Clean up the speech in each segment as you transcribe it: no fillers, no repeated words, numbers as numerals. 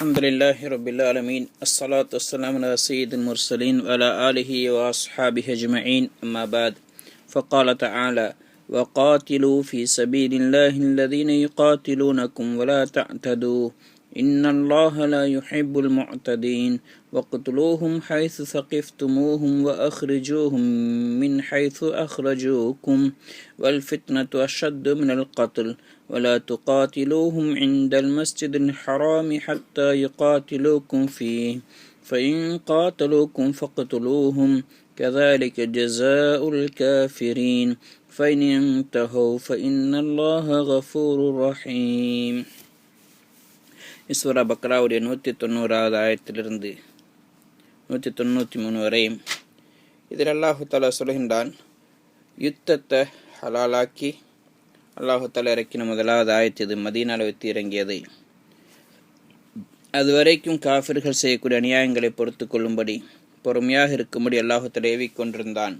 الحمد لله رب العالمين الصلاة والسلام على سيد المرسلين وعلى آله وأصحابه أجمعين أما بعد فقال تعالى وقاتلوا في سبيل الله الذين يقاتلونكم ولا تعتدوا إن الله لا يحب المعتدين وقتلوهم حيث ثقفتموهم وأخرجوهم من حيث أخرجوكم والفتنة أشد من القتل ولا تقاتلوهم عند المسجد الحرام حتى يقاتلوكم فيه فإن قاتلوكم فاقتلوهم كذلك جزاء الكافرين فإن انتهوا فإن الله غفور رحيم. சூரா பக்ராவுடைய 190வது ஆயத்திலிருந்து 193 வரையும் இதில் அல்லாஹு தஆலா சொல்கின்றான், யுத்தத்தை ஹலாலாக்கி அல்லாஹு தஆலா இறக்கின முதலாவது ஆயத்து இது மதீனாவில் வைத்து இறங்கியது. அதுவரைக்கும் காஃபிர்கள் செய்யக்கூடிய அநியாயங்களை பொறுத்து கொள்ளும்படி பொறுமையாக இருக்கும்படி அல்லாஹு தஆலா ஏவிக்கொண்டிருந்தான்.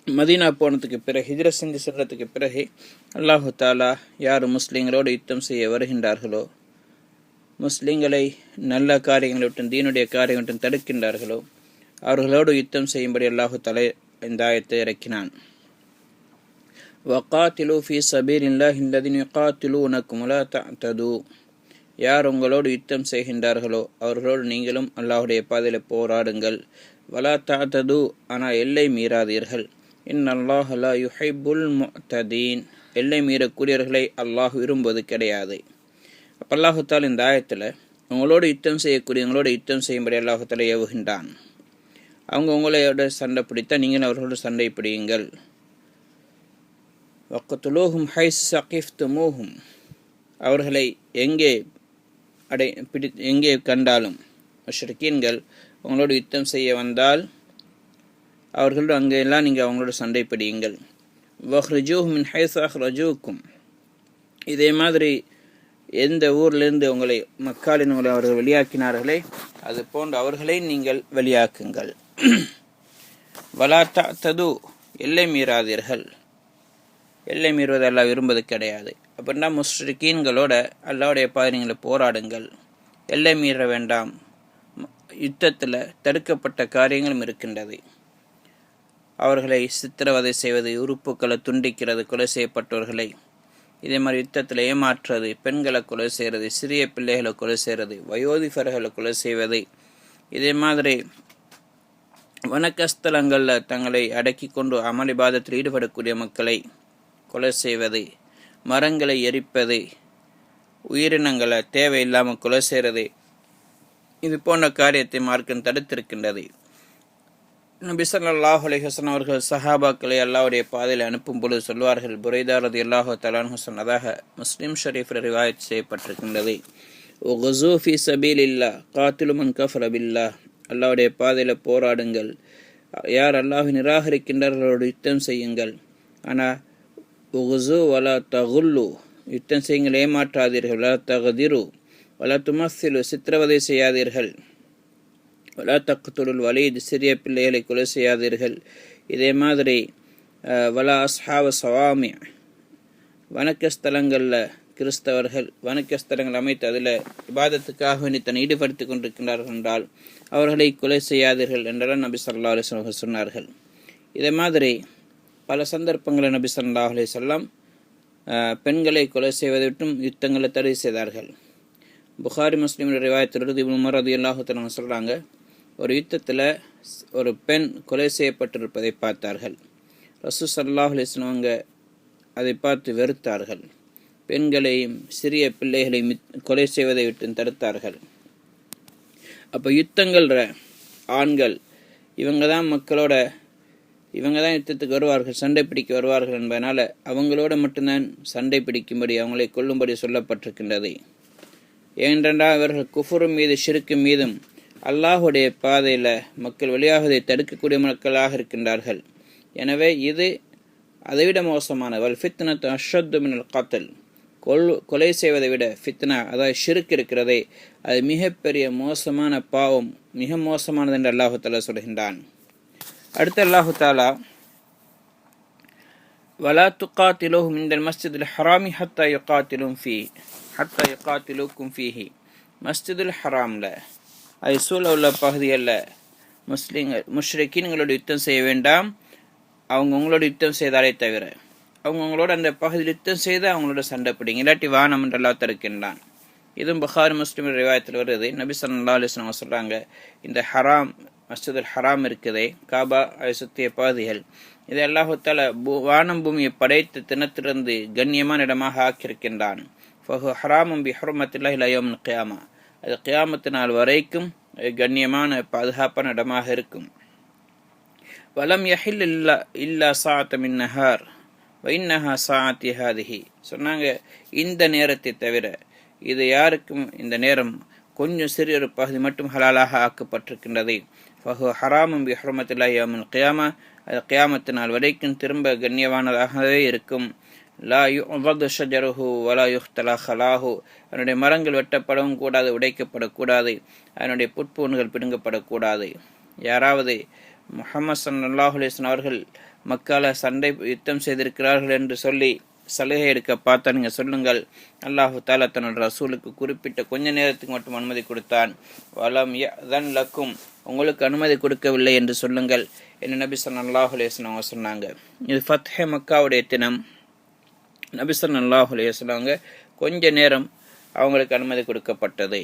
மதீனா போனதுக்கு பிறகு ஹிஜ்ரத் செஞ்சு செல்றதுக்கு பிறகு அல்லாஹு தஆலா யார் முஸ்லீம்களோடு யுத்தம் செய்ய வருகின்றார்களோ, முஸ்லீம்களை நல்ல காரியங்களை விட்டு தீனுடைய காரியங்களை விட்டு தடுக்கின்றார்களோ அவர்களோடு யுத்தம் செய்யும்படி அல்லாஹு தஆலா இந்த ஆயத்தை இறக்கினான். வகாத்திலு ஃபீ சபீலில்லாஹி அல்லதீன யுகாத்திலூனக்கும் வலா தஅதது, யார் உங்களோடு யுத்தம் செய்கின்றார்களோ அவர்களோடு நீங்களும் அல்லாஹுடைய பாதையில் போராடுங்கள். வலா தஅதது, ஆனால் எல்லை மீறாதீர்கள். இன்னல்லாஹ லா யுஹிப்புல் முஅ்ததீன், எல்லை மீறக்கூடியவர்களை அல்லாஹ் விரும்புவது கிடையாது. அப்போ அல்லாஹு தஆலா இந்த ஆயத்தில் உங்களோடு யுத்தம் செய்யக்கூடியவங்களோட யுத்தம் செய்யும்படி அல்லாஹு தஆலா ஏவுகின்றான். அவங்க உங்களோட சண்டை பிடித்தா நீங்கள் அவர்களோட சண்டை பிடியுங்கள். வக்துலூஹும் ஹைஸ் ஸகிஃப்துமூஹும், அவர்களை எங்கே கண்டாலும் முஷ்ரிக்கீன்கள் உங்களோட யுத்தம் செய்ய வந்தால் அவர்களோடு அங்கெல்லாம் நீங்கள் அவங்களோட சண்டை பிடியுங்கள். வஹ்ரிஜூஹும் மின் ஹைஸ் அஹ்ரஜூக்கும், இதே மாதிரி எந்த ஊரிலிருந்து உங்களை மக்காலின் உங்களை அவர்கள் வெளியாக்கினார்களே அது போன்று அவர்களை நீங்கள் வெளியாக்குங்கள். வலா தஅதது, எல்லை மீறாதீர்கள். எல்லை மீறுவது அல்லாஹ் விரும்புவது கிடையாது. அப்படின்னா முஷ்ரிக்கீன்களோட அல்லாஹ்வுடைய பாதைகளை போராடுங்கள், எல்லை மீற வேண்டாம். யுத்தத்தில் தடுக்கப்பட்ட காரியங்களும் இருக்கின்றது. அவர்களை சித்திரவதை செய்வது, உறுப்புக்களை துண்டிக்கிறது, கொலை செய்யப்பட்டவர்களை, இதே மாதிரி யுத்தத்தில் ஏமாற்றுறது, பெண்களை கொலை செய்கிறது, சிறிய பிள்ளைகளை கொலை செய்கிறது, வயோதிபர்களை கொலை செய்வது, இதே மாதிரி வணக்கஸ்தலங்களில் தங்களை அடக்கி கொண்டு அமல் இபாதத்தில் ஈடுபடக்கூடிய மக்களை கொலை செய்வது, மரங்களை எரிப்பது, உயிரினங்களை தேவையில்லாமல் கொலை செய்கிறது, இது போன்ற காரியத்தை மார்க்கம் தடுத்திருக்கின்றது. நபி ஸல்லல்லாஹு அலைஹி வஸல்லம் அவர்கள் சஹாபாக்களை அல்லாஹ்வுடைய பாதையில் அனுப்பும் பொழுது சொல்வார்கள், புரைதா ரலியல்லாஹு தஆலா அன்ஹு சொன்னதாக முஸ்லிம் ஷரீஃபில் ரிவாயத் செய்யப்பட்டிருக்கின்றது, உக்ஸூ ஃபீ சபீலில்லாஹ் காத்திலு மன் கஃபர பில்லாஹ், அல்லாஹ்வுடைய பாதையில் போராடுங்கள், யார் அல்லாஹ்வை நிராகரிக்கின்றார்களோடு யுத்தம் செய்யுங்கள். ஆனால் உக்ஸூ வலா தகுல்லு, யுத்தம் செய்யுங்கள், ஏமாற்றாதீர்கள். வலா தகதிரு வலா துமஸ்ஸிலு, சித்திரவதை செய்யாதீர்கள். வலா தக்துலுல் வலீத், சிறிய பிள்ளைகளை கொலை செய்யாதீர்கள். இதே மாதிரி வலா அஸ்ஹாப ஸவாமி, வணக்கஸ்தலங்களில் கிறிஸ்தவர்கள் வணக்கஸ்தலங்கள் அமைத்து அதில் இபாதத்துக்காக தன்னை ஈடுபடுத்தி கொண்டிருக்கின்றார்கள் என்றால் அவர்களை கொலை செய்யாதீர்கள் என்றெல்லாம் நபி ஸல்லல்லாஹு அலைஹி வஸல்லம் சொன்னார்கள். இதே மாதிரி பல சந்தர்ப்பங்களில் நபி ஸல்லல்லாஹு அலைஹி வஸல்லம் பெண்களை கொலை செய்வதை விட்டும் யுத்தங்களை தடை செய்தார்கள். புகாரி முஸ்லிம் ரிவாயத்தில் இப்னு உமர் ரலியல்லாஹு தஆலா சொல்கிறாங்க, ஒரு யுத்தத்தில் ஒரு பெண் கொலை செய்யப்பட்டிருப்பதை பார்த்தார்கள். ரசூல் ஸல்லல்லாஹு அலைஹி வஸல்லம் அவங்க அதை பார்த்து வெறுத்தார்கள். பெண்களையும் சிறிய பிள்ளைகளையும் கொலை செய்வதை விட்டு தடுத்தார்கள். அப்போ யுத்தங்கள்ற ஆண்கள் இவங்க தான் யுத்தத்துக்கு வருவார்கள், சண்டை பிடிக்க வருவார்கள் என்பதனால அவங்களோட மட்டும்தான் சண்டை பிடிக்கும்படி அவங்களை கொல்லும்படி சொல்லப்பட்டிருக்கின்றது. ஏனென்றால் இவர்கள் குஃபுர் மீது ஷிர்க்கு மீதும் அல்லாஹுடைய பாதையில் மக்கள் வெளியாகுவதை தடுக்கக்கூடிய மக்களாக இருக்கின்றார்கள். எனவே இது அதைவிட மோசமான வல் ஃபித்னத்து அஷத்து மினல் கத்ல், கொலை செய்வதை விட ஃபித்னா அதாவது ஷிர்க் இருக்கிறதே அது மிகப்பெரிய மோசமான பாவம், மிக மோசமானது என்று அல்லாஹு தஆலா சொல்கின்றான். அடுத்து அல்லாஹு தஆலா வலா துகாத்திலூஹும் இந்தல் மஸ்ஜிதுல் ஹராமி ஹத்தா யுகாத்திலூக்கும் ஃபீஹி. மஸ்ஜிதுல் ஹராமில் அது சூழ உள்ள பகுதிகளில் முஷ்ரிக்கீன்களோட யுத்தம் செய்ய வேண்டாம். அவங்க உங்களோட யுத்தம் செய்தாலே தவிர, அவங்க உங்களோட அந்த பகுதியில் யுத்தம் செய்து அவங்களோட சண்டை பிடிங்க, இல்லாட்டி வானம் என்று அல்லாஹ் தடுக்கின்றான். இதுவும் புகாரி முஸ்லிம் ரிவாயத்தில் வருது. நபி ஸல்லல்லாஹு அலைஹி வஸல்லம் சொல்கிறாங்க, இந்த ஹராம் மஸ்ஜிதுல் ஹராம் இருக்குதே, காபா அதை சுற்றிய பகுதிகள், இதை அல்லாஹு தஆலா வானம் பூமியை படைத்த தினத்திலிருந்து கண்ணியமான இடமாக ஆக்கியிருக்கின்றான். ஃபஹு ஹராமும் பி ஹுர்மத்தில்லாஹி இலா யௌமில் கியாமா. அது கியாமத்து நாள் வரைக்கும் கண்ணியமான பாதுகாப்பான இடமாக இருக்கும். வலம் யஹில் இல்லா சாஅத மின் நஹார் வ இன்னஹா சாஅத்தி ஹாதிஹி. சொன்னாங்க, இந்த நேரத்தை தவிர இது யாருக்கும் இந்த நேரம் கொஞ்சம் சிறிய ஒரு பகுதி மட்டும் ஹலாலாக ஆக்கப்பட்டிருக்கின்றது. ஃபஹு ஹராமும் பி ஹுர்மத்தில்லாஹி யௌமில் கியாமா. அது கியாமத்து நாள் வரைக்கும் திரும்ப கண்ணியமானதாகவே இருக்கும். லா யுஅது ஷஜருஹு வலா யுஹ்தலா ஹலாஹு. அதனுடைய மரங்கள் வெட்டப்படவும் கூடாது, உடைக்கப்படக்கூடாது, அதனுடைய புட்பூன்கள் பிடுங்கப்படக்கூடாது. யாராவது முஹம்மது ஸல்லல்லாஹு அலைஹி வஸல்லம் அவர்கள் மக்கால சண்டை யுத்தம் செய்திருக்கிறார்கள் என்று சொல்லி சலுகை எடுக்க பார்த்தா நீங்கள் சொல்லுங்கள், அல்லாஹு தஆலா தன்னோட ரசூலுக்கு குறிப்பிட்ட கொஞ்ச நேரத்துக்கு மட்டும் அனுமதி கொடுத்தான். வலம் யஅதன் லக்கும், உங்களுக்கு அனுமதி கொடுக்கவில்லை என்று சொல்லுங்கள் என்று நபி ஸல்லல்லாஹு அலைஹி வஸல்லம் சொன்னாங்க. இது ஃபத்ஹே மக்காவுடைய தினம். நபி ஸல்லல்லாஹு அலைஹி வஸல்லம் கொஞ்ச நேரம் அவங்களுக்கு அனுமதி கொடுக்கப்பட்டது.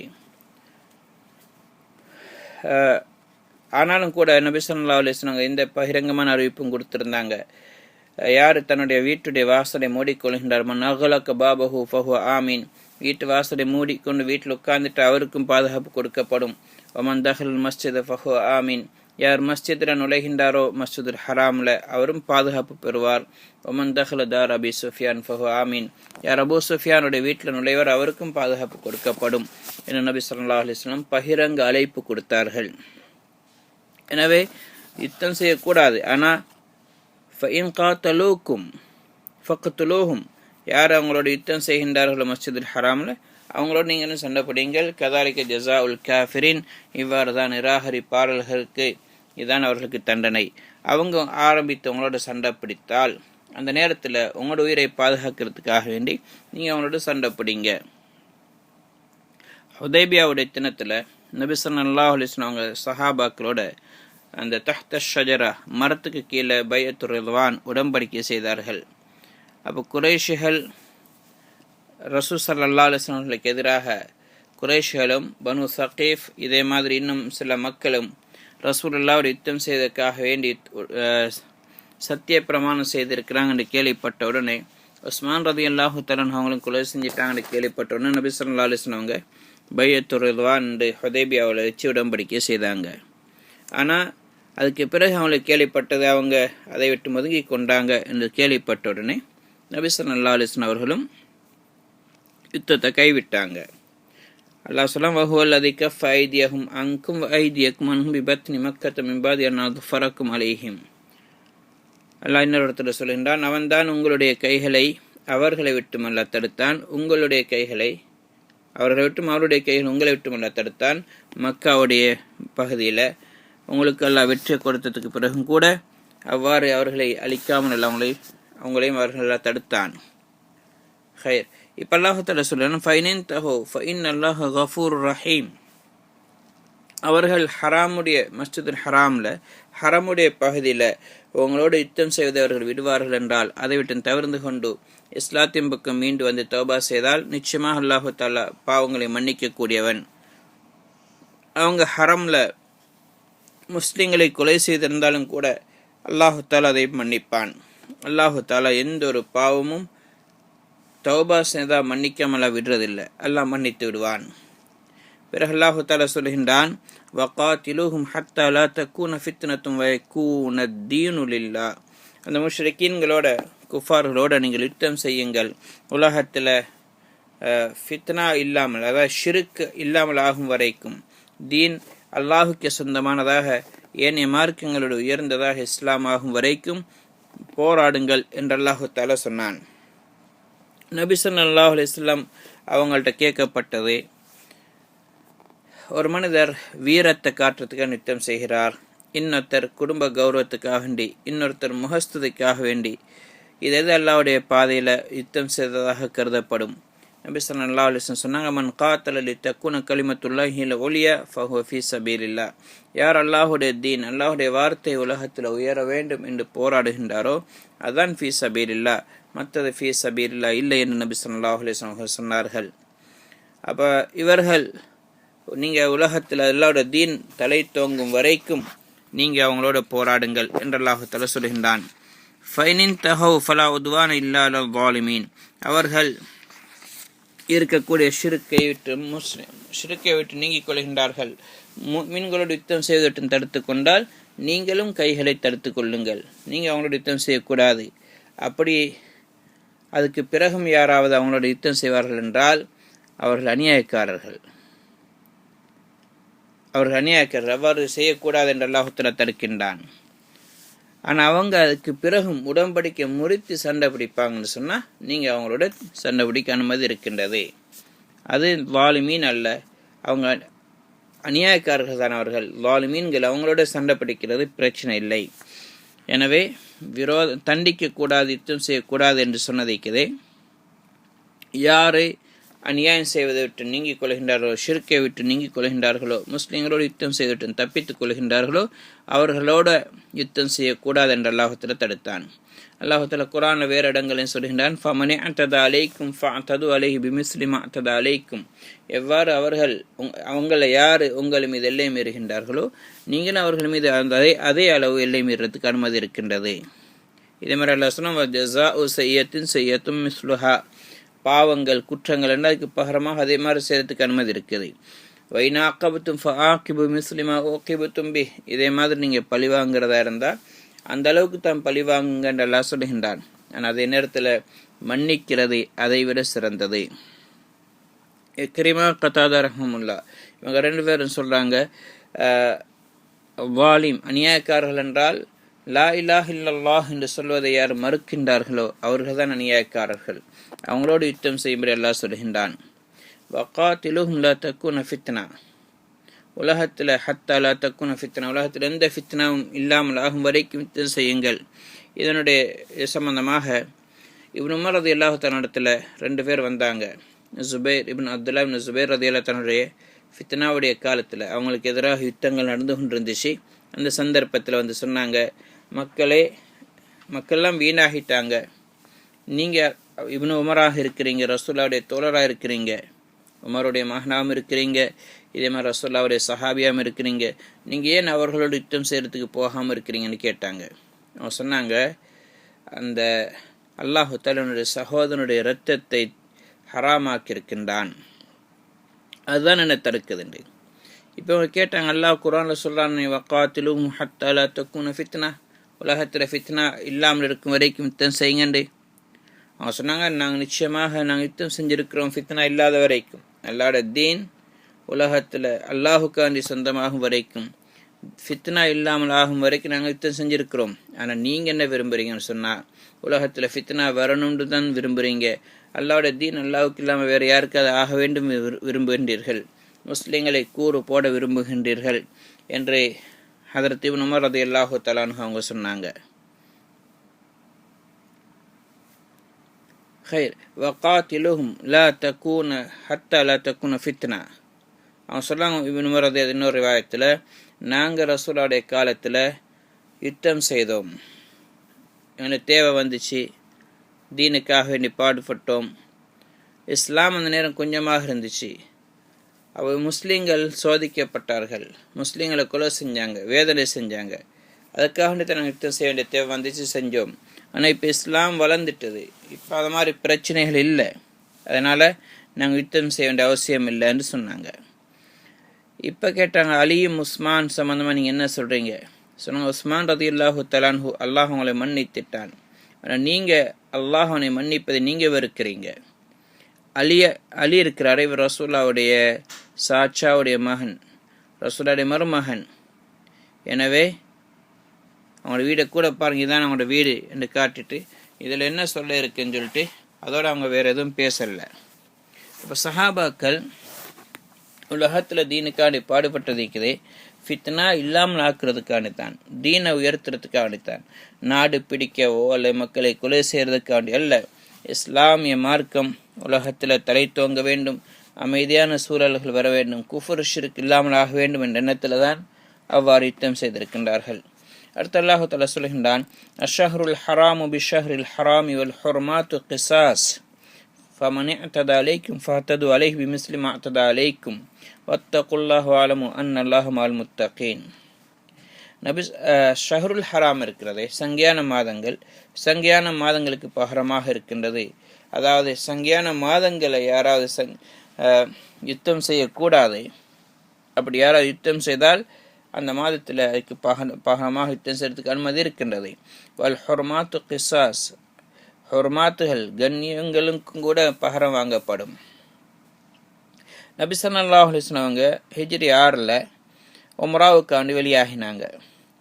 ஆனாலும் கூட நபி ஸல்லல்லாஹு அலைஹி வஸல்லம் இந்த பகிரங்கமான அறிவிப்பும் கொடுத்திருந்தாங்க. யார் தன்னுடைய வீட்டுடைய வாசலை மூடிக்கொள்கின்றார், மன் அகலக பாபஹு ஃபஹுவ ஆமீன். வீட்டு வாசலை மூடிக்கொண்டு வீட்டில் உட்கார்ந்துட்டு அவருக்கும் பாதுகாப்பு கொடுக்கப்படும். ஒமன் தஹல் மஸ்ஜித் ஃபஹுவ ஆமீன். யார் மஸ்ஜிதில் நுழைகின்றாரோ மஸ்ஜிதுல் ஹராமில் அவரும் பாதுகாப்பு பெறுவார். ஒமன் தஹல் தார் அபி சுஃபியான் ஃபஹுவ ஆமீன். யார் அபூ சுஃபியானுடைய வீட்டில் நுழைவார் அவருக்கும் பாதுகாப்பு கொடுக்கப்படும் என்று நபி ஸல்லல்லாஹு அலைஹி வஸல்லம் பகிரங்க அழைப்பு கொடுத்தார்கள். எனவே யுத்தம் செய்யக்கூடாது. ஆனால் ஃபஇன் காத்தலூக்கும் ஃபக்துலூஹும், யார் அவங்களோட யுத்தம் செய்கின்றார்களோ மஸ்ஜிதுல் ஹராமில் அவங்களோட நீங்களும் சண்டை பிடிங்கள். கதாலிக்க ஜஸா உல் காஃபிரின், இவ்வாறு தான் நிராகரிப்பாளர்களுக்கு இதுதான் அவர்களுக்கு தண்டனை. அவங்க ஆரம்பித்தவங்களோட சண்டை பிடித்தால் அந்த நேரத்தில் உங்களோட உயிரை பாதுகாக்கிறதுக்காக வேண்டி நீங்கள் அவங்களோட சண்டை பிடிங்க. ஹுதைபியாவுடைய தினத்தில் நபி ஸல்லல்லாஹு அலைஹி வஸல்லம் அவங்க சஹாபாக்களோட அந்த தஹ்த ஷஜரா மரத்துக்கு கீழே பைஅத்துர் ரித்வான் உடன்படிக்கை செய்தார்கள். அப்போ குறைஷிகள் ரசூல் ஸல்லல்லாஹு அலைஹி வஸல்லம் அவர்களுக்கு எதிராக குறைஷிகளும் பனு சகீஃப் இதே மாதிரி இன்னும் சில மக்களும் ரசூலுல்லாஹ்வோடு யுத்தம் செய்வதற்காக வேண்டி சத்திய பிரமாணம் செய்திருக்கிறாங்க என்று கேள்விப்பட்ட உடனே, உஸ்மான் ரலியல்லாஹு தஆலா அவங்களும் கொலை செஞ்சிட்டாங்கன்னு கேள்விப்பட்ட உடனே நபி ஸல்லல்லாஹு அலைஹி வஸல்லம் அவங்க பைஅத்துர் ரித்வான் என்று ஹுதைபியாவில் வச்சு உடன்படிக்கை செய்தாங்க. ஆனால் அதுக்கு பிறகு அவங்களுக்கு கேள்விப்பட்டது அவங்க அதை விட்டு ஒதுங்கி கொண்டாங்க என்று கேள்விப்பட்ட உடனே நபி ஸல்லல்லாஹு அலைஹி வஸல்லம் அவர்களும் யுத்தத்தை கைவிட்டாங்க. அல்லாஹ் சொல்லம், வஹுவல்லதி கஃப ஐதியஹும் அன்கும் வ ஐதியக்கும் அன்ஹும் பிபத்னி மக்கத மின் பாதி அன் அத்ஃபரக்கும் அலைஹிம். அல்லாஹ் இன்னொரு இடத்துல சொல்கின்றான், அவன்தான் உங்களுடைய கைகளை அவர்களை விட்டும் அல்லாஹ் தடுத்தான், உங்களுடைய கைகளை அவர்களை விட்டும் அவருடைய கைகள் உங்களை விட்டும் அல்லாஹ் தடுத்தான். மக்காவுடைய பகுதியில் உங்களுக்கு அல்லாஹ் வெற்றி கொடுத்ததுக்கு பிறகும் கூட அவ்வாறு அவர்களை அழிக்காமல் அவங்களையும் அவர்கள் தடுத்தான். ஹைர். இப்போ அல்லாஹ் தஆலா சொல்றான், ஃபைனின் தஹோ ஃபைன் அல்லாஹ் கஃபூர் ரஹீம். அவர்கள் ஹராமுடைய மஸ்ஜிதுல் ஹராமில் ஹரமுடைய பகுதியில் உங்களோடு யுத்தம் செய்வதை அவர்கள் விடுவார்கள் என்றால் அதை விட்டு தவிர்த்து கொண்டு இஸ்லாத்தின் பக்கம் மீண்டு வந்து தௌபா செய்தால் நிச்சயமாக அல்லாஹ் தஆலா பாவங்களை மன்னிக்கக்கூடியவன். அவங்க ஹரமில் முஸ்லிம்களை கொலை செய்திருந்தாலும் கூட அல்லாஹு தஆலா அதை மன்னிப்பான். அல்லாஹு தஆலா எந்த ஒரு பாவமும் தௌபா செய்தால் மன்னிக்காமலா விடுறதில்லை, அல்லாஹ் மன்னித்து விடுவான். பிறகு அல்லாஹு தஆலா சொல்கின்றான், வகாத்திலூஹும் ஹத்தா லா தக்கூன ஃபித்னத்தும் வயக்கூன தீனு லில்லாஹ். அந்த முஷ்ரிக்கீன்களோட குஃபார்களோட நீங்கள் யுத்தம் செய்யுங்கள். உலகத்தில் ஃபித்னா இல்லாமல், அதாவது ஷிர்க் இல்லாமல் ஆகும் வரைக்கும், தீன் அல்லாஹுக்கு சொந்தமானதாக ஏனைய மார்க்கங்களோடு உயர்ந்ததாக இஸ்லாம் ஆகும் வரைக்கும் போராடுங்கள் என்று அல்லாஹு தஆலா சொன்னான். நபி ஸல்லல்லாஹு அலைஹி வஸல்லம் அவங்கள்ட்ட கேட்கப்பட்டது, ஒரு மனிதர் வீரத்தை காட்டுறதுக்காக யுத்தம் செய்கிறார், இன்னொருத்தர் குடும்ப கௌரவத்துக்காக வேண்டி, இன்னொருத்தர் முகஸ்துதிக்காக வேண்டி இது எது அல்லாஹ்வுடைய பாதையில் யுத்தம் செய்ததாக கருதப்படும். நபி ஸல்லல்லாஹு அலைஹி வஸல்லம் சொன்னாங்க, மன் காத்தல லிதகுன கலிமத்துல்லாஹில் உலியா ஃபஹுவ ஃபீ சபீலில்லாஹ். யார் அல்லாஹ்வுடைய தீன், அல்லாஹ்வுடைய வார்த்தை உலகத்தில் உயர வேண்டும் என்று போராடுகின்றாரோ அதுதான் ஃபீ சபீலில்லாஹ், மற்றது ஃபீ சபீலில்லாஹ் இல்லை என்று நபி ஸல்லல்லாஹு அலைஹி வஸல்லம் சொன்னார்கள். அப்போ இவர்கள் நீங்கள் உலகத்தில் அல்லாஹ்வுடைய தீன் தலை தோங்கும் வரைக்கும் நீங்கள் அவங்களோட போராடுங்கள் என்று அல்லாஹ் தஆலா சொல்கின்றான். ஃபைனின் தஹவ் ஃபலா உத்வான இல்லா அலல் ஸாலிமீன். அவர்கள் இருக்கக்கூடிய ஷிர்க்கை விட்டு நீங்கிக் கொள்கின்றார்கள். முஃமின்களோடு யுத்தம் செய்வதற்கு தடுத்து கொண்டால் நீங்களும் கைகளை தடுத்து கொள்ளுங்கள். நீங்கள் அவங்களோட யுத்தம் செய்யக்கூடாது. அப்படி அதுக்கு பிறகும் யாராவது அவங்களோட யுத்தம் செய்வார்கள் என்றால் அவர்கள் அநியாயக்காரர்கள். அவ்வாறு செய்யக்கூடாது என்று அல்லாஹ் தஆலா தடுக்கின்றான். ஆனால் அவங்க அதுக்கு பிறகும் உடன்படிக்கை முறித்து சண்டை பிடிப்பாங்கன்னு சொன்னால் நீங்கள் அவங்களோட சண்டை பிடிக்க அனுமதி இருக்கின்றது. அது ஸாலிமீன் அல்ல, அவங்க அநியாயக்காரர்கள் தான். அவர்கள் ஸாலிமீன்கள், அவங்களோட சண்டை பிடிக்கிறது பிரச்சனை இல்லை. எனவே தண்டிக்கக்கூடாது, யுத்தம் செய்யக்கூடாது என்று சொன்னதைக்குதே யாரை அநியாயம் செய்வதை விட்டு நீங்கிக் கொள்கின்றார்களோ, ஷிர்க்கை விட்டு நீங்கிக் கொள்கின்றார்களோ, முஸ்லிம்களோடு யுத்தம் செய்துவிட்டு தப்பித்துக் கொள்கின்றார்களோ அவர்களோட யுத்தம் செய்யக்கூடாது என்று அல்லாஹ் தஆலா தடுத்தான். அல்லாஹ் தஆலா குர்ஆனில் வேறு இடங்களில் சொல்கின்றான், ஃபமனி அத்ததா அலைக்கும் ஃபஅதது அலைஹி பிமிஸ்லி மா அத்ததா அலைக்கும். எவ்வாறு அவங்களை யார் உங்கள் மீது எல்லை மீறுகின்றார்களோ நீங்களும் அவர்கள் மீது அதே அளவு எல்லை மீறுறதுக்கு அனுமதி இருக்கின்றது. இதே மாதிரி அல்லாஹ் சொன்னா, ஜஸாஉ ஸய்யத்தின் ஸய்யத்தும் மிஸ்லுஹா. பாவங்கள் குற்றங்கள் என்ன அதுக்கு பகரமாக அதே மாதிரி செய்யறதுக்கு அனுமதி இருக்குது. வைனா அக்கபத்தும் ஃபஆகிபு மிஸ்லிமா ஓகிபத்தும் பி. இதே மாதிரி நீங்கள் பழி வாங்குறதா இருந்தால் அந்த அளவுக்கு தான் பழி வாங்குங்கன்னு எல்லாம் சொல்லுகின்றான். ஆனால் அதே நேரத்தில் மன்னிக்கிறது அதை விட சிறந்தது. இக்ரிமா கதாதா ரஹ்மத்துல்லாஹ் இவங்க ரெண்டு பேரும் சொல்கிறாங்க, வாலிம் அநியாயக்காரர்கள் என்றால் லா இலாஹ இல்லல்லாஹ் என்று சொல்வதை யார் மறுக்கின்றார்களோ அவர்கள் தான் அநியாயக்காரர்கள். அவங்களோடு யுத்தம் செய்யும்படி அல்லாஹ் சொல்கின்றான். வகாத்திலுஹும் லா தக்கூன ஃபித்னா. உலகத்தில் ஹத்தா லா தக்கூன ஃபித்னா, உலகத்தில் எந்த ஃபித்னாவும் இல்லாமல் ஆகும் வரைக்கும் யுத்தம் செய்யுங்கள். இதனுடைய சம்பந்தமாக இப்னு உமர் ரலியல்லாஹு தஆலா இடத்துல ரெண்டு பேர் வந்தாங்க. அப்துல்லா இப்னு ஜுபைர் ரலியல்லாஹு தன்னுடைய ஃபித்னாவுடைய காலத்தில் அவங்களுக்கு எதிராக யுத்தங்கள் நடந்து கொண்டிருந்துச்சு. அந்த சந்தர்ப்பத்தில் வந்து சொன்னாங்க, மக்கள்லாம் வீணாகிட்டாங்க, நீங்கள் இப்னு உமராக இருக்கிறீங்க, ரசூலுல்லாஹ்வுடைய தோழராக இருக்கிறீங்க, உமருடைய மகனாகவும் இருக்கிறீங்க, இதே மாதிரி ரசூலுல்லாஹ்வுடைய சஹாபியாகவும் இருக்கிறீங்க, நீங்கள் ஏன் அவர்களோட யுத்தம் செய்கிறதுக்கு போகாமல் இருக்கிறீங்கன்னு கேட்டாங்க. அவங்க சொன்னாங்க, அந்த அல்லாஹ் தஆலாவுடைய சகோதரனுடைய இரத்தத்தை ஹராமாக்கியிருக்கின்றான், அதுதான் என்ன தடுக்குதுண்டு. இப்போ அவங்க கேட்டாங்க, அல்லாஹ் குர்ஆனில் சொல்கிறான், வகாத்திலுஹும் ஹத்தா லா தக்கூன ஃபித்னா, உலகத்தில் ஃபித்னா இல்லாமல் இருக்கும் வரைக்கும் யுத்தம் செய்யுங்கண்டு. அவங்க சொன்னாங்க, நிச்சயமாக நாங்கள் யுத்தம் செஞ்சுருக்கிறோம் ஃபித்னா இல்லாத வரைக்கும். அல்லாஹ்வுடைய தீன் உலகத்தில் அல்லாஹுக்காண்டி சொந்தமாகும் வரைக்கும், ஃபித்னா இல்லாமல் ஆகும் வரைக்கும் நாங்கள் யுத்தம் செஞ்சுருக்கிறோம். ஆனால் நீங்கள் என்ன விரும்புகிறீங்கன்னு சொன்னால் உலகத்தில் ஃபித்னா வரணும்னு தான் விரும்புகிறீங்க. அல்லாஹ்வுடைய தீன் அல்லாஹுக்கு இல்லாமல் வேறு யாருக்காவது ஆக வேண்டும் விரும்புகின்றீர்கள், முஸ்லிம்களை கூறு போட விரும்புகின்றீர்கள் என்று ஹதரத் இப்னு உமர் ரலியல்லாஹு தஆலா அன்ஹு அவங்க சொன்னாங்க. خير وقاتلهم لا تكون حتى لا تكون فتنة. அவங்க சொல்லாங்க இப்னு உமர் ரலியல்லாஹு இன்னொரு ரிவாயத்தில், நாங்கள் ரசூலுல்லாஹ்வுடைய காலத்தில் யுத்தம் செய்தோம், எங்களுக்கு தேவை வந்துச்சு, தீனுக்காக வேண்டி பாடுபட்டோம், இஸ்லாம் அந்த நேரம் கொஞ்சமாக இருந்துச்சு, முஸ்லீம்கள் சோதிக்கப்பட்டார்கள், முஸ்லீம்களை கொலை செஞ்சாங்க, வேதனை செஞ்சாங்க, அதுக்காக வேண்டி நாங்கள் யுத்தம் செய்ய வேண்டிய தேவை வந்துச்சு, செஞ்சோம். ஆனால் இப்போ இஸ்லாம் வளர்ந்துட்டது, இப்போ அது மாதிரி பிரச்சனைகள் இல்லை, அதனால் நாங்கள் யுத்தம் செய்ய வேண்டிய அவசியம் இல்லைன்னு சொன்னாங்க. இப்போ கேட்டாங்க, அலியும் உஸ்மான் சம்மந்தமாக நீங்கள் என்ன சொல்கிறீங்க? சொன்னாங்க, உஸ்மான் ரலியல்லாஹு தஆலா அன்ஹு அல்லாஹ் உங்களை மன்னித்திட்டான், ஆனால் நீங்கள் அல்லாஹ் அவனை மன்னிப்பதை நீங்கள் வெறுக்கிறீங்க. அலி இருக்கிறார், இவர் ரசூலுல்லாஹ்வுடைய சாச்சாவுடைய மகன், ரசூலுல்லாஹ்வுடைய மருமகன். எனவே அவங்களோட வீடை கூட பாருங்க, இதுதான் அவங்களோட வீடு என்று காட்டிட்டு இதில் என்ன சொல்ல இருக்குன்னு சொல்லிட்டு அதோடு அவங்க வேறு எதுவும் பேசலை. இப்போ சஹாபாக்கள் உலகத்தில் தீனுக்காண்டி பாடுபட்டது இருக்குது. ஃபித்னா இல்லாமல் ஆக்குறதுக்காண்டித்தான், தீனை உயர்த்துறதுக்காண்டித்தான், நாடு பிடிக்கவோ அல்ல மக்களை கொலை செய்கிறதுக்காண்டி அல்ல. இஸ்லாமிய மார்க்கம் உலகத்தில் தலை தோங்க வேண்டும், அமைதியான சூழல்கள் வர வேண்டும், குஃபர் ஷிர்க் இல்லாமல் ஆக வேண்டும் என்ற எண்ணத்தில் தான் அவ்வாறு யுத்தம் செய்திருக்கின்றார்கள். அடுத்து அல்லாஹு தஆலா சொல்கின்றான், அஷ்ஷஹ்ருல் ஹராமு பிஷ்ஷஹ்ரில் ஹராமி வல் ஹுர்மாத்து கிஸாஸ் ஃபமன் இஅ்ததா அலைக்கும் ஃபஅ்தது அலைஹி பிமிஸ்லி மா அஅ்ததா அலைக்கும் வத்தகுல்லாஹ வஅலமு அன்னல்லாஹ மஅல் முத்தகீன். ஷஹ்ருல் ஹராம் இருக்கிறதே, சங்கியான மாதங்கள், சங்கியான மாதங்களுக்கு பகரமாக இருக்கின்றது. அதாவது சங்கியான மாதங்களை யாராவது யுத்தம் செய்யக்கூடாது. அப்படி யாராவது யுத்தம் செய்தால் அந்த மாதத்தில் அதுக்கு பகரமாக யுத்தம் செய்யறதுக்கு அனுமதி இருக்கின்றது. வல் ஹுர்மாத்து கிஸாஸ், ஹுர்மாத்துகள் கண்ணியங்களுக்கும் கூட பகரம் வாங்கப்படும். நபி ஸல்லல்லாஹு அலைஹி வஸல்லம் அவங்க ஹிஜ்ரி 6 உம்ராவுக்காண்டி வெளியாகினாங்க.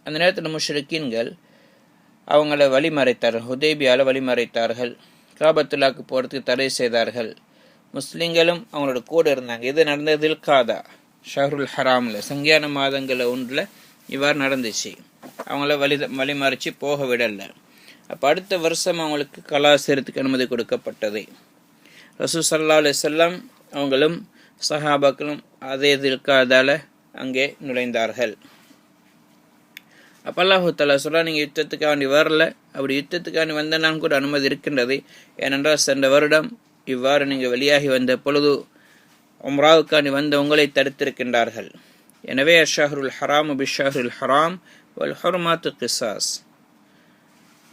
அந்த நேரத்தில் முஷ்ரிக்கீன்கள் அவங்கள வழிமறைத்தார்கள், ஹுதைபியாவில் வழிமறைத்தார்கள், காபத்துல்லாக்கு போகிறதுக்கு தடை செய்தார்கள். முஸ்லீம்களும் அவங்களோட கூட இருந்தாங்க. இது நடந்தது தில்காதா ஷஹ்ருல் ஹராமில், சங்கியான மாதங்களில் ஒன்றில் இவ்வாறு நடந்துச்சு. அவங்கள வழிமறைச்சி போக விடலை. அப்போ அடுத்த வருஷம் அவங்களுக்கு கலா செய்கிறதுக்கு அனுமதி கொடுக்கப்பட்டது. ரசூல் ஸல்லல்லாஹு அலைஹி வஸல்லம் அவங்களும் சஹாபாக்களும் அதே தில்காதால அங்கே நுழைந்தார்கள். அப்போ அல்லாஹு தஆலா சொல்ல, நீங்கள் யுத்தத்துக்காண்டி வரல, அப்படி யுத்தத்துக்காண்டி வந்தனால் கூட அனுமதி இருக்கின்றது. ஏனென்றால் சென்ற வருடம் இவ்வாறு நீங்கள் வெளியாகி வந்த பொழுது உம்ராவுக்காண்டி வந்த உங்களை தடுத்திருக்கின்றார்கள். எனவே அஷ்ஷஹ்ருல் ஹராமு பிஷ்ஷஹ்ரில் ஹராம் வல் ஹுர்மாத்து கிஸாஸ்.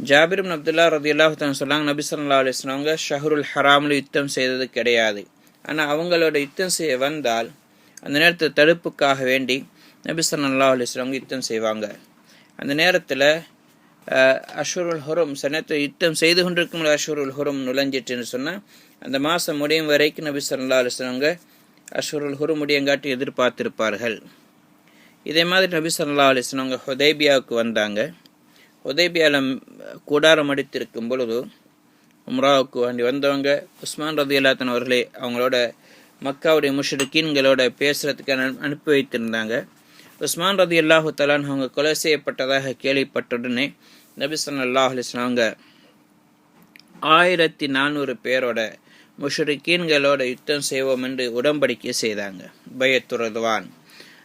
ஜாபிர் இப்னு அப்துல்லா ரலியல்லாஹு தஆலா சொன்னாங்க, நபி ஸல்லல்லாஹு அலைஹி வஸல்லம் அவங்க ஷஹ்ருல் ஹராமில் யுத்தம் செய்தது கிடையாது. ஆனால் அவங்களோட யுத்தம் செய்ய வந்தால் அந்த நேரத்தில் தடுப்புக்காக வேண்டி நபி ஸல்லல்லாஹு அலைஹி வஸல்லம் யுத்தம் செய்வாங்க. அந்த நேரத்தில் அஷ்ஹுருல் ஹுரும், சனத்தில் யுத்தம் செய்து கொண்டிருக்கும் அஷ்ஹுருல் ஹுரும் நுழைஞ்சிட்டுன்னு சொன்னால் அந்த மாதம் முடியும் வரைக்கும் நபி ஸல்லல்லாஹு அலைஹி வஸல்லம் அஷ்ஹுருல் ஹுரும் முடியங்காட்டி எதிர்பார்த்திருப்பார்கள். இதே மாதிரி நபி ஸல்லல்லாஹு அலைஹி வஸல்லம் ஹுதைபியாவுக்கு வந்தாங்க. ஹுதைபியாவில் கூடாரம் அடித்திருக்கும் பொழுது உம்ராவுக்கு வேண்டி வந்தவங்க உஸ்மான் ரலியல்லாஹு அன்ஹு அவர்களே அவங்களோட மக்காவுடைய முஷ்ரிக்கீன்களோட பேசுகிறதுக்கு அனுப்பி வைத்திருந்தாங்க. உஸ்மான் ரலியல்லாஹு தஆலா அன்ஹு அவங்க கொலை செய்யப்பட்டதாக கேள்விப்பட்டவுடனே நபி ஸல்லல்லாஹு அலைஹி வஸல்லம் 1400 பேரோட முஷ்ரிக்கீன்களோட யுத்தம் செய்வோம் என்று உடன்படிக்கை செய்தாங்க, பைஅத்துர் ரிதுவான்.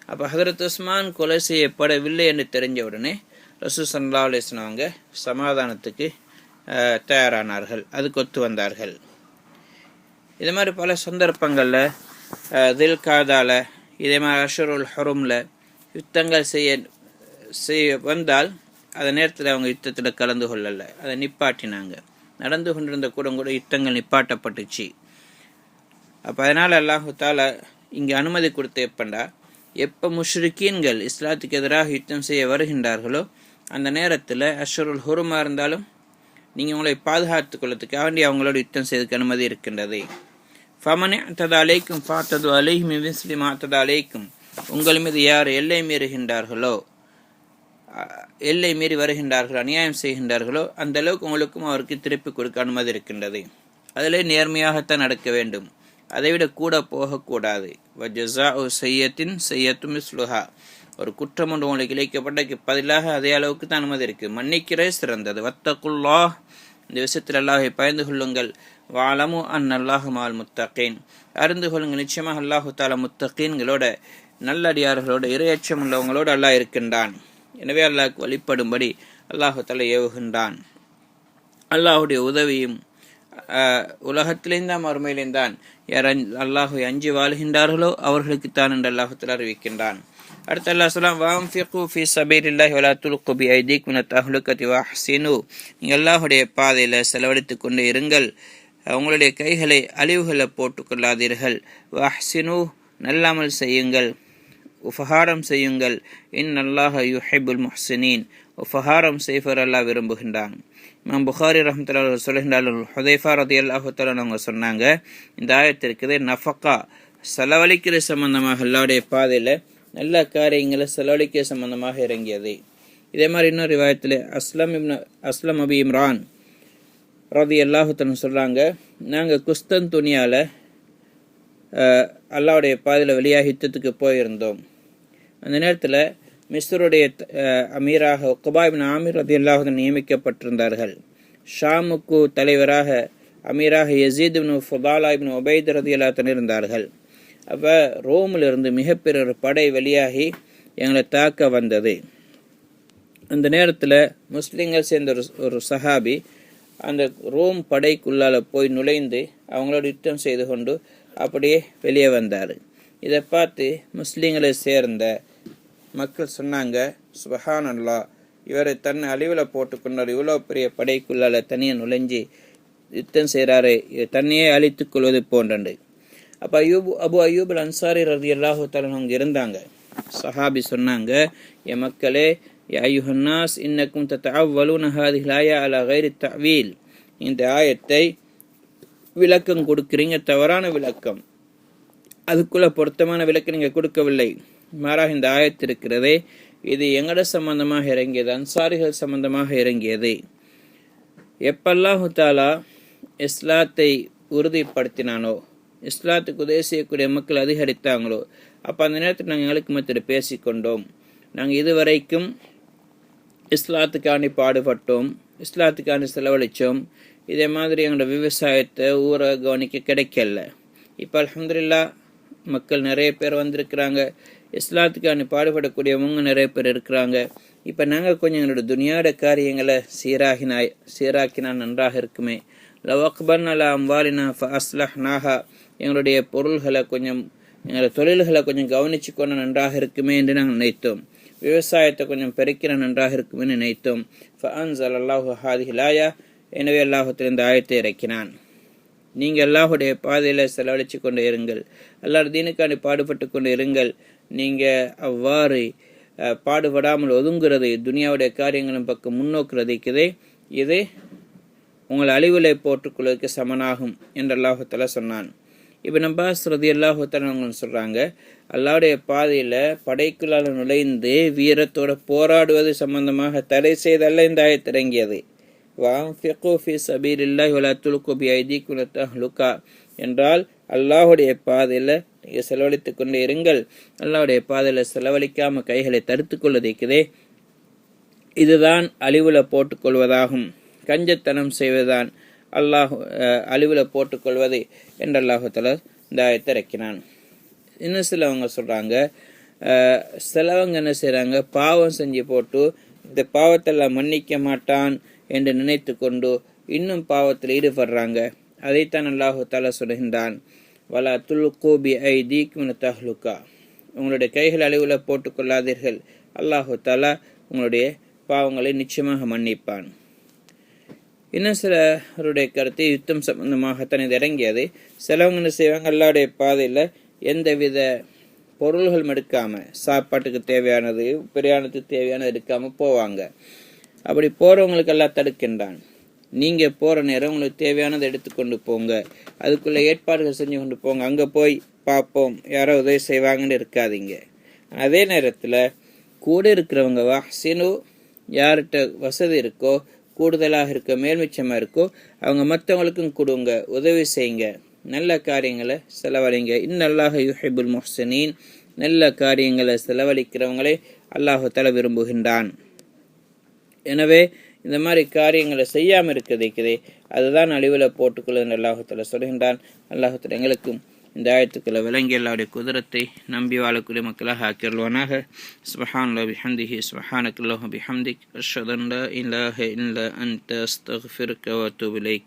அப்போ ஹஜ்ரத் உஸ்மான் கொலை செய்யப்படவில்லை என்று தெரிஞ்ச உடனே ரசூல் ஸல்லல்லாஹு அலைஹி வஸல்லம் அவங்க சமாதானத்துக்கு தயாரானார்கள், அதுக்கு ஒத்து வந்தார்கள். இதே மாதிரி பல சந்தர்ப்பங்களில் தில்காதால இதே மாதிரி அஷ்ஹுருல் ஹுருமில் யுத்தங்கள் செய்ய வந்தால் அந்த நேரத்தில் அவங்க யுத்தத்தில் கலந்து கொள்ளலை, அதை நிப்பாட்டினாங்க. நடந்து கொண்டிருந்த கூட யுத்தங்கள் நிப்பாட்டப்பட்டுச்சு. அப்போ அதனால் அல்லாஹு தஆலா இங்கே அனுமதி கொடுத்து எப்போ முஷ்ரிக்கீன்கள் இஸ்லாத்துக்கு எதிராக யுத்தம் செய்ய வருகின்றார்களோ அந்த நேரத்தில் அஷ்ஹுருல் ஹுருமாக இருந்தாலும் நீங்கள் உங்களை பாதுகாத்துக் கொள்ளத்துக்காக வேண்டி அவங்களோட யுத்தம் செய்யறதுக்கு அனுமதி இருக்கின்றது. ஃபமன் இஅ்ததா அலைக்கும் ஃபஅ்தது அலைஹி பிமிஸ்லி மா அஅ்ததா அலைக்கும். உங்கள் மீது யார் எல்லை மீறுகின்றார்களோ, எல்லை மீறி வருகின்றார்களோ, அநியாயம் செய்கின்றார்களோ அந்த அளவுக்கு உங்களுக்கும் அவருக்கு திருப்பி கொடுக்க அனுமதி இருக்கின்றது. அதிலே நேர்மையாகத்தான் நடக்க வேண்டும், அதைவிட கூட போகக்கூடாது. வஜஸாஉ ஸய்யத்தின் ஸய்யத்து மிஸ்லுஹா. ஒரு குற்றம் ஒன்று உங்களுக்கு இழைக்கப்பட்ட பதிலாக அதே அளவுக்கு தான் அனுமதி இருக்குது. மன்னிக்கிறே சிறந்தது. வத்தகுல்லாஹ், இந்த விஷயத்தில் அல்லாஹை பயந்து கொள்ளுங்கள். வஅலமு அன்னல்லாஹ மஅல் முத்தகீன், அறிந்து கொள்ளுங்கள் நிச்சயமாக அல்லாஹு தஆலா முத்தகீன்களோட, நல்லடியார்களோட, இறையச்சம் உள்ளவங்களோடு அல்லாஹ் இருக்கின்றான். எனவே அல்லாஹ்க்கு வழிபடும்படி அல்லாஹு தஆலா ஏவுகின்றான். அல்லாஹுடைய உதவியும் உலகத்திலேந்தான் மறுமையிலேந்தான் யார் அல்லாஹை அஞ்சி வாழ்கின்றார்களோ அவர்களுக்கு தான் என்று அல்லாஹு தஆலா அறிவிக்கின்றான். அடுத்து அல்லாஹ் சொல்றான், வஅன்ஃபிகு ஃபீ ஸபீலில்லாஹி வலா துல்கு பிஐதீக்கும் மினத் தஹ்லுகதி வஅஹ்ஸினு. நீங்கள் அல்லாஹுடைய பாதையில் செலவழித்துக் கொண்டே இருங்கள், உங்களுடைய கைகளை அழிவுகளை போட்டுக்கொள்ளாதீர்கள். வஅஹ்ஸினு, நல்லாமல் செய்யுங்கள், உபகாரம் செய்யுங்கள். இன்னல்லாஹ யுஹிப்புல் முஹ்ஸினீன், உபகாரம் செய்வர் அல்லாஹ் விரும்புகின்றான். இமாம் புகாரி ரஹ்மத்துல்லாஹி சொல்கின்றார்கள், ஹுதைஃபா ரலியல்லாஹு தஆலா அவங்க சொன்னாங்க, இந்த ஆயத்திற்கு நஃபகா செலவழிக்கிற சம்பந்தமாக அல்லாஹ்வுடைய பாதையில் நல்ல காரியங்களை செலவழிக்க சம்பந்தமாக இறங்கியது. இதே மாதிரி இன்னொரு ரிவாயத்தில் அஸ்லம் அபி இம்ரான் ரலியல்லாஹு தஆலா சொல்கிறாங்க, நாங்கள் குஸ்தன்துனியாவில் அல்லாஹ்வுடைய பாதையில் வெளியாக யுத்தத்துக்கு போயிருந்தோம். அந்த நேரத்தில் மிஸ்ருடைய அமீராக உக்பா இப்னு ஆமிர் ரலியல்லாஹு அன்ஹு நியமிக்கப்பட்டிருந்தார்கள். ஷாமுக்கு தலைவராக அமீராக யஸீத் இப்னு ஃபுதாலா இப்னு உபைத் ரலியல்லாஹு அன்ஹு இருந்தார்கள். அப்போ ரோமிலிருந்து மிகப்பெரிய ஒரு படை வெளியாகி எங்களை தாக்க வந்தது. அந்த நேரத்தில் முஸ்லீம்கள் சேர்ந்த ஒரு சஹாபி அந்த ரோம் படைக்குள்ளால் போய் நுழைந்து அவங்களோட யுத்தம் செய்து கொண்டு அப்படியே வெளியே வந்தார். இதை பார்த்து முஸ்லீம்களை சேர்ந்த மக்கள் சொன்னாங்க, சுப்ஹானல்லாஹ், இவர் தன்னை அழிவில் போட்டுக்கொண்டார், இவ்வளோ பெரிய படைக்குள்ளால் தனியாக நுழைஞ்சி யுத்தம் செய்கிறாரு, தன்னையே அழித்துக் கொள்வது போன்றண்டு. அப்போ அபு அய்யூப் அல் அன்சாரி ரலியல்லாஹு தஆலா அவங்க இருந்தாங்க. சஹாபி சொன்னாங்க, என் மக்களே, யா அய்யுஹன்னாஸ் இன்னக்கும் ததஅவ்வலூன ஹாதிஹில் ஆயா அலா கைரி தஅவீல், இந்த ஆயத்தை விளக்கம் கொடுக்குறீங்க, தவறான விளக்கம், அதுக்குள்ள பொருத்தமான விளக்கம் நீங்கள் கொடுக்கவில்லை. மாறாக இந்த ஆயத்து இருக்கிறதே, இது எங்கட சம்பந்தமாக இறங்கியது, அன்சாரிகள் சம்பந்தமாக இறங்கியது. எப்பல்லாஹு தாலா இஸ்லாத்தை உறுதிப்படுத்தினானோ, இஸ்லாத்துக்கு உதவி செய்யக்கூடிய மக்கள் அதிகரித்தாங்களோ, அப்போ அந்த நேரத்தில் நாங்கள் எங்களுக்கு மத்தியில் பேசிக்கொண்டோம். நாங்கள் இதுவரைக்கும் இஸ்லாத்துக்காண்டி பாடுபட்டோம், இஸ்லாத்துக்காண்டி செலவழித்தோம். இதே மாதிரி எங்களோட விவசாயத்தை ஊரை கவனிக்க கிடைக்கல. இப்போ அல்ஹம்துலில்லாஹ் மக்கள் நிறைய பேர் வந்திருக்கிறாங்க, இஸ்லாத்துக்காண்டி பாடுபடக்கூடியவங்க நிறைய பேர் இருக்கிறாங்க. இப்போ நாங்கள் கொஞ்சம் எங்களோட துனியாட காரியங்களை சீராக்கினா நன்றாக இருக்குமே. லவ் அக்பர்னா லா அம்வாலினா ஃபஅஸ்லஹ்னாஹா, எங்களுடைய பொருள்களை கொஞ்சம், எங்களோட தொழில்களை கொஞ்சம் கவனிச்சுக்கொண்டு நன்றாக இருக்குமே என்று நாங்கள் நினைத்தோம். விவசாயத்தை கொஞ்சம் பெருக்கிற நன்றாக இருக்குமே நினைத்தோம். ஃபஅன்ஸலல்லாஹு ஹாதிஹில் ஆயா, எனவே அல்லாஹ் இந்த ஆயத்தை இறக்கினான். நீங்கள் அல்லாஹுடைய பாதையில் செலவழித்து கொண்டு இருங்கள், அல்லாஹ் தீனுக்காண்டி பாடுபட்டு கொண்டு இருங்கள். நீங்கள் அவ்வாறு பாடுபடாமல் ஒதுங்குறது, துனியாவுடைய காரியங்களும் பக்கம் முன்னோக்குறது இருக்குது, இது உங்கள் அழிவுலை போட்டுக்கொள்வதற்கு சமனாகும் என்று அல்லாஹு தஆலா சொன்னான். இப்னு அப்பாஸ் ரலியல்லாஹு தஆலா அவங்க சொல்கிறாங்க, அல்லாஹ்வுடைய பாதையில் படைக்குள்ளால் நுழைந்து வீரத்தோடு போராடுவது சம்பந்தமாக தடை செய்தல்ல இந்த ஆயத்து இறங்கியது. வஅன்ஃபிகு ஃபீ ஸபீலில்லாஹி வலா துல்கு பிஐதீக்கும் இலா தஹ்லுகா என்றால் அல்லாஹுடைய பாதையில் நீங்கள் செலவழித்து கொண்டே இருங்கள். அல்லாஹுடைய பாதையில் செலவழிக்காமல் கைகளை தடுத்து கொள்வதற்குதே, இதுதான் அழிவில் போட்டுக்கொள்வதாகும். கஞ்சத்தனம் செய்வதுதான் அல்லாஹ் அழிவில் போட்டுக்கொள்வது என்று அல்லாஹு தஆலா இந்த ஆயத்தை இறக்கினான். இன்னும் சிலவங்க சொல்கிறாங்க, சிலவங்க என்ன செய்கிறாங்க, பாவம் செஞ்சு போட்டு இந்த பாவத்தெல்லாம் மன்னிக்க மாட்டான் என்று நினைத்து கொண்டு இன்னும் பாவத்தில் ஈடுபடுறாங்க. அதைத்தான் அல்லாஹு தஆலா சொல்கின்றான், வலா துல்கு பிஐதீக்கும் இலா தஹ்லுகா, உங்களுடைய கைகள் அழிவில் போட்டுக்கொள்ளாதீர்கள், அல்லாஹு தஆலா உங்களுடைய பாவங்களை நிச்சயமாக மன்னிப்பான். இன்னும் சிலருடைய கருத்து யுத்தம் சம்பந்தமாகத்தான் இது இறங்கியது. சிலவங்க என்ன செய்வாங்க, அல்லாஹ்வுடைய பாதையில் எந்தவித பொருள்களும் எடுக்காமல், சாப்பாட்டுக்கு தேவையானது பிரயாணத்துக்கு தேவையானது எடுக்காமல் போவாங்க. அப்படி போகிறவங்களுக்கு எல்லாம் தடுக்கின்றான். நீங்கள் போகிற நேரம் உங்களுக்கு தேவையானதை எடுத்துக்கொண்டு போங்க, அதுக்குள்ளே ஏற்பாடுகள் செஞ்சு கொண்டு போங்க, அங்கே போய் பார்ப்போம் யாரோ உதவி செய்வாங்கன்னு இருக்காதீங்க. அதே நேரத்தில் கூட இருக்கிறவங்க வஹ்சினு, யார்கிட்ட வசதி இருக்கோ, கூடுதலாக இருக்க, மேல்மிச்சமாக இருக்கோ, அவங்க மற்றவங்களுக்கும் கொடுங்க, உதவி செய்யுங்க, நல்ல காரியங்களை செலவழிங்க. இன்னல்லாஹ யுஹிப்புல் முஹ்சினீன், நல்ல காரியங்களை செலவழிக்கிறவங்களை அல்லாஹு தஆலா விரும்புகின்றான். எனவே இந்த மாதிரி காரியங்களை செய்யாமல் இருக்கிறதே, அதுதான் அழிவில் போட்டுக்கொள்ளுன்னு அல்லாஹு தஆலா சொல்கின்றான். அல்லாஹு தஆலா எங்களுக்கும் இந்த ஆயத்துக்களை விளங்கி அல்லாஹ்வுடைய குதிரத்தை நம்பி வாழக்கூடிய மக்களாக ஆக்கிடுவானாக. சுப்ஹானல்லாஹி பிஹம்திஹி, சுப்ஹானக்கல்லாஹு பிஹம்திக், அஷ்ஹது அன் லா இலாஹா இல்லா அன்த அஸ்தக்ஃபிருக வ அத்தூபு இலைக்.